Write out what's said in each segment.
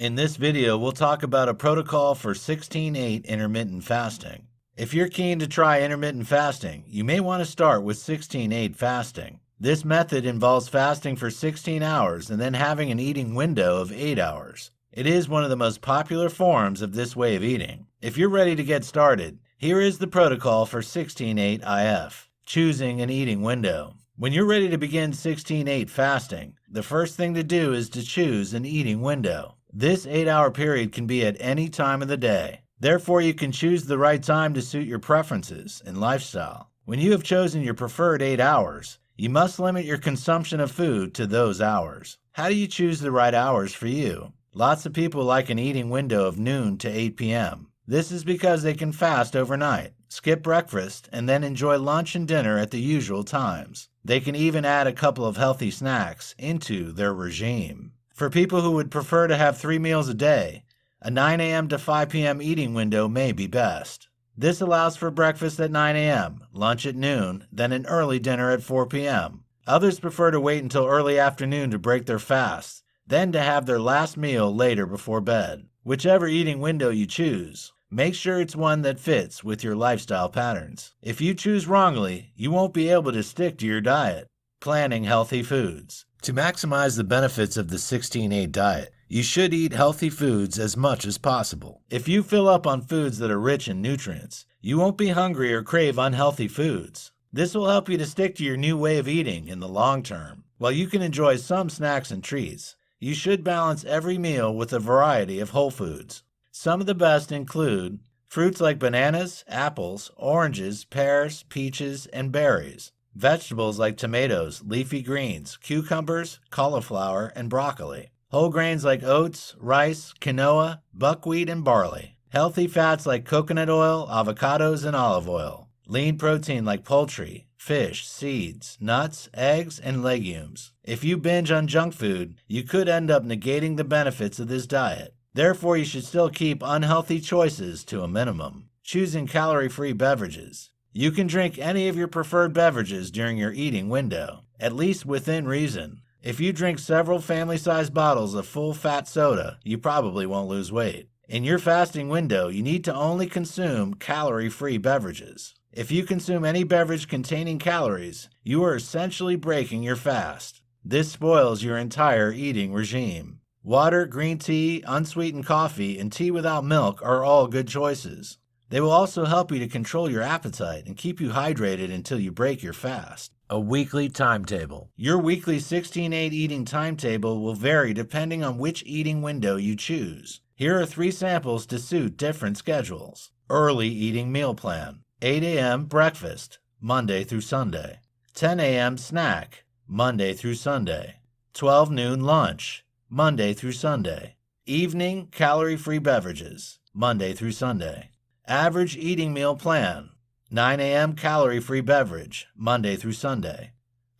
In this video, we'll talk about a protocol for 16-8 intermittent fasting. If you're keen to try intermittent fasting, you may want to start with 16-8 fasting. This method involves fasting for 16 hours and then having an eating window of 8 hours. It is one of the most popular forms of this way of eating. If you're ready to get started, here is the protocol for 16-8 IF. Choosing an eating window. When you're ready to begin 16-8 fasting, the first thing to do is to choose an eating window. This 8-hour period can be at any time of the day. Therefore, you can choose the right time to suit your preferences and lifestyle. When you have chosen your preferred 8 hours, you must limit your consumption of food to those hours. How do you choose the right hours for you? Lots of people like an eating window of noon to 8 p.m. This is because they can fast overnight, skip breakfast, and then enjoy lunch and dinner at the usual times. They can even add a couple of healthy snacks into their regime. For people who would prefer to have 3 meals a day, a 9 a.m. to 5 p.m. eating window may be best. This allows for breakfast at 9 a.m., lunch at noon, then an early dinner at 4 p.m. Others prefer to wait until early afternoon to break their fast, then to have their last meal later before bed. Whichever eating window you choose, make sure it's one that fits with your lifestyle patterns. If you choose wrongly, you won't be able to stick to your diet. Planning healthy foods. To maximize the benefits of the 16-8 diet, you should eat healthy foods as much as possible. If you fill up on foods that are rich in nutrients, you won't be hungry or crave unhealthy foods. This will help you to stick to your new way of eating in the long term. While you can enjoy some snacks and treats, you should balance every meal with a variety of whole foods. Some of the best include fruits like bananas, apples, oranges, pears, peaches, and berries. Vegetables like tomatoes, leafy greens, cucumbers, cauliflower, and broccoli. Whole grains like oats, rice, quinoa, buckwheat, and barley. Healthy fats like coconut oil, avocados, and olive oil. Lean protein like poultry, fish, seeds, nuts, eggs, and legumes. If you binge on junk food, you could end up negating the benefits of this diet. Therefore, you should still keep unhealthy choices to a minimum. Choosing calorie-free beverages. You can drink any of your preferred beverages during your eating window, at least within reason. If you drink several family-sized bottles of full-fat soda, you probably won't lose weight. In your fasting window, you need to only consume calorie-free beverages. If you consume any beverage containing calories, you are essentially breaking your fast. This spoils your entire eating regime. Water, green tea, unsweetened coffee, and tea without milk are all good choices. They will also help you to control your appetite and keep you hydrated until you break your fast. A weekly timetable. Your weekly 16-8 eating timetable will vary depending on which eating window you choose. Here are 3 samples to suit different schedules. Early eating meal plan. 8 a.m. breakfast, Monday through Sunday. 10 a.m. snack, Monday through Sunday. 12 noon lunch, Monday through Sunday. Evening calorie-free beverages, Monday through Sunday. Average eating meal plan. 9 a.m. calorie-free beverage, Monday through Sunday.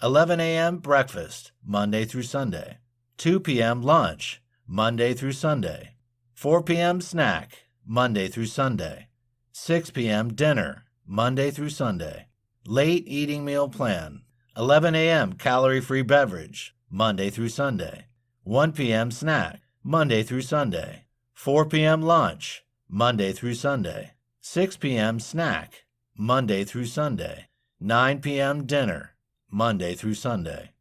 11 a.m. breakfast, Monday through Sunday. 2 p.m. lunch, Monday through Sunday. 4 p.m. snack, Monday through Sunday. 6 p.m. dinner, Monday through Sunday. Late eating meal plan. 11 a.m. calorie-free beverage, Monday through Sunday. 1 p.m. snack, Monday through Sunday. 4 p.m. lunch, Monday through Sunday. 6 p.m. snack, Monday through Sunday. 9 p.m. dinner, Monday through Sunday.